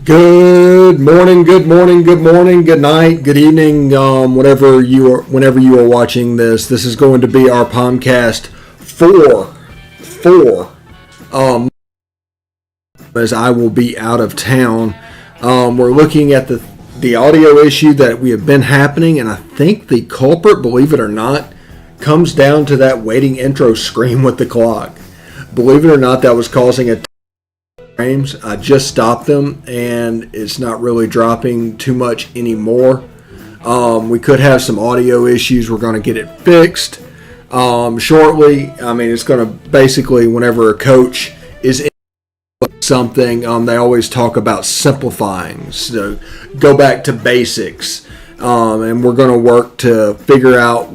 Good morning, good morning, good morning, good night, good evening, whenever you are watching this. This is going to be our POMcast four, as I will be out of town. We're looking at the audio issue that we have been happening, and I think the culprit, believe it or not, comes down to that waiting intro scream with the clock. Believe it or not, that was causing a frames. I just stopped them and it's not really dropping too much anymore. We could have some audio issues. We're going to get it fixed shortly. I mean, it's going to basically, whenever a coach is in something, they always talk about simplifying. So go back to basics. And we're going to work to figure out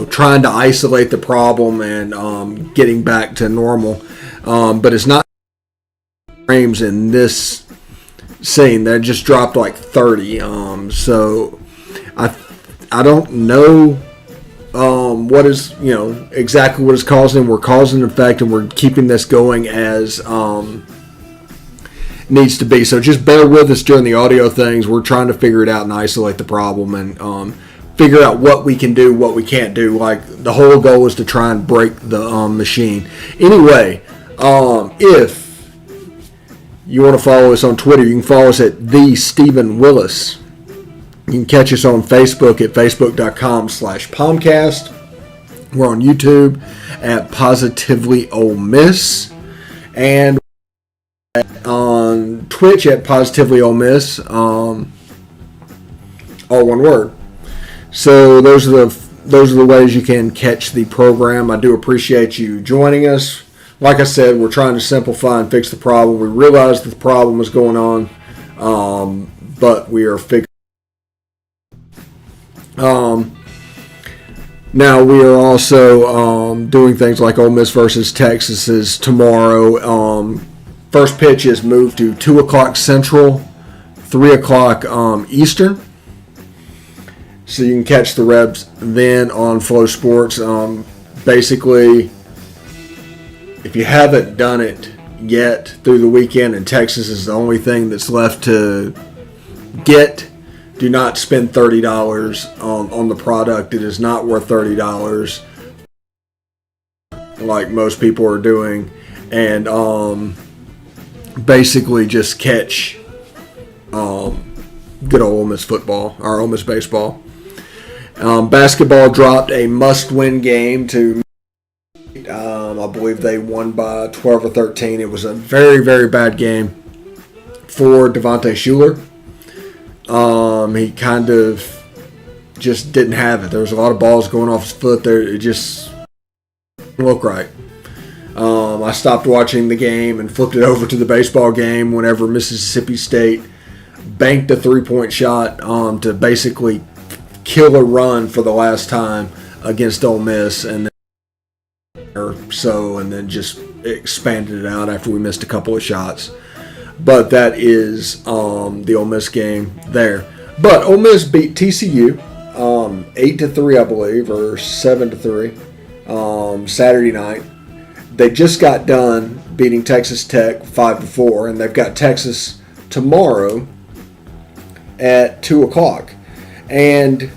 trying to isolate the problem and getting back to normal. But it's not frames in this scene. That just dropped like 30. So I don't know what is exactly what is causing. We're cause and effect, and we're keeping this going as needs to be. So just bear with us during the audio things. We're trying to figure it out and isolate the problem and figure out what we can do, what we can't do. Like, the whole goal is to try and break the machine. Anyway, if you want to follow us on Twitter, you can follow us at the Stephen Willis. You can catch us on Facebook at facebook.com/POMcast. We're on YouTube at positivelyolemiss, and on Twitch at positivelyolemiss, all one word. So those are the ways you can catch the program. I do appreciate you joining us. Like I said, we're trying to simplify and fix the problem. We realized that the problem was going on, but we are fixing. Now we are also doing things like Ole Miss versus Texas is tomorrow. First pitch is moved to 2 o'clock Central, 3 o'clock Eastern. So you can catch the Rebs then on Flow Sports. Basically, if you haven't done it yet through the weekend, and Texas is the only thing that's left to get, do not spend $30 on the product. It is not worth $30 like most people are doing. And basically just catch good old Ole Miss football, or Ole Miss baseball. Basketball dropped a must-win game to I believe they won by 12 or 13. It was a very, very bad game for Devontae Shuler. He kind of just didn't have it. There was a lot of balls going off his foot there. It just didn't look right. I stopped watching the game and flipped it over to the baseball game whenever Mississippi State banked a three-point shot to basically kill a run for the last time against Ole Miss, and then just expanded it out after we missed a couple of shots. But that is the Ole Miss game there. But Ole Miss beat TCU 8-3, I believe, or 7-3 Saturday night. They just got done beating Texas Tech 5-4, and they've got Texas tomorrow at 2 o'clock. And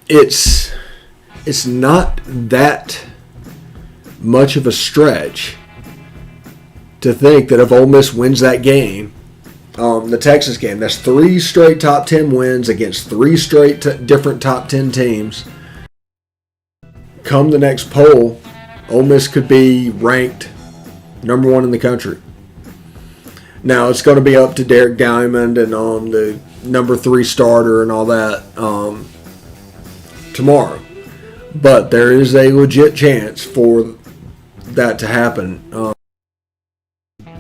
it's not that much of a stretch to think that if Ole Miss wins that game, the Texas game, that's 3 straight top 10 wins against 3 straight different top 10 teams. Come the next poll, Ole Miss could be ranked number 1 in the country. Now, it's going to be up to Derek Diamond and the number 3 starter and all that tomorrow. But there is a legit chance for that to happen.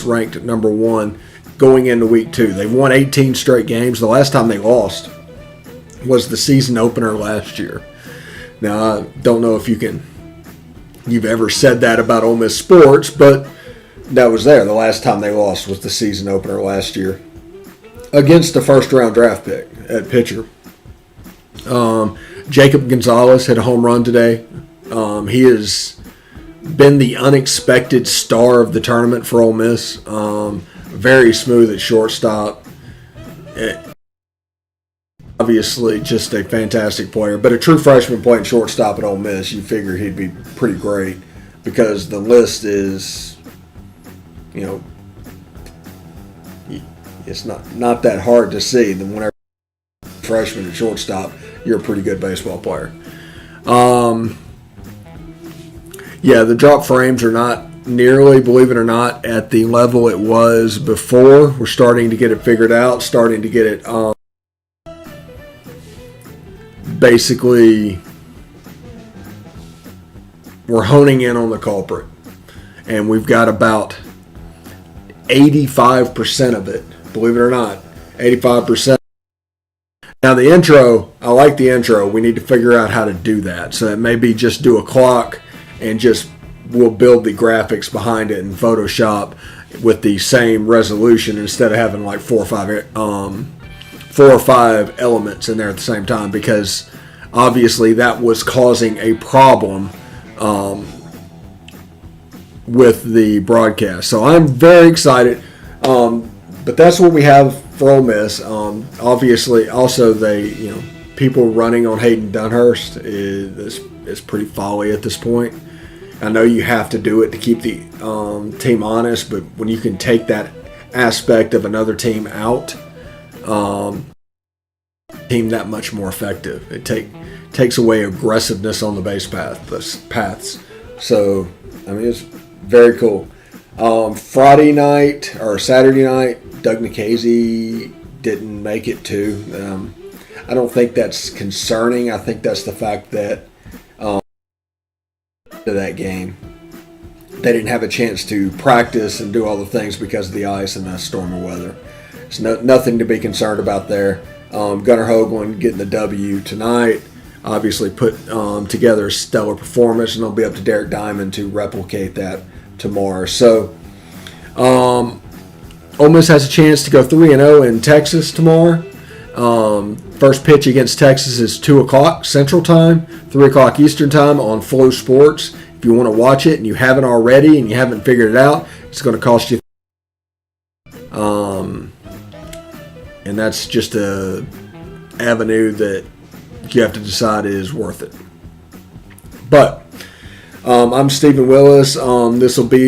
Ranked number 1 going into week 2. They won 18 straight games. The last time they lost was the season opener last year. Now, I don't know if you've ever said that about Ole Miss sports, but that was there. The last time they lost was the season opener last year against the first-round draft pick at pitcher. Jacob Gonzalez hit a home run today. He has been the unexpected star of the tournament for Ole Miss. very smooth at shortstop. Obviously, just a fantastic player. But a true freshman playing shortstop at Ole Miss, you figure he'd be pretty great because the list is, it's not that hard to see. Then whenever you're a freshman at shortstop, you're a pretty good baseball player. The drop frames are not nearly, believe it or not, at the level it was before. We're starting to get it figured out, starting to get it basically we're honing in on the culprit, and we've got about 85% of it, believe it or not, 85%. Now the intro, I like the intro. We need to figure out how to do that. So it may be just do a clock and just we'll build the graphics behind it in Photoshop with the same resolution instead of having like four or five elements in there at the same time, because obviously that was causing a problem with the broadcast. So I'm very excited. But that's what we have for Ole Miss. Obviously, also people running on Hayden Dunhurst is pretty folly at this point. I know you have to do it to keep the team honest, but when you can take that aspect of another team out, team that much more effective. It takes away aggressiveness on the base paths. So, it's very cool. Friday night or Saturday night, Doug Nikhazy didn't make it too. I don't think that's concerning. I think that's the fact that to that game, they didn't have a chance to practice and do all the things because of the ice and the stormy weather. It's nothing to be concerned about there. Gunnar Hoagland getting the W tonight. Obviously put together a stellar performance, and it'll be up to Derek Diamond to replicate that tomorrow. So, Ole Miss has a chance to go 3-0 in Texas tomorrow. First pitch against Texas is 2 o'clock Central Time, 3 o'clock Eastern Time on Flow Sports. If you want to watch it and you haven't already and you haven't figured it out, it's going to cost you. And that's just a avenue that you have to decide is worth it. But I'm Stephen Willis. This will be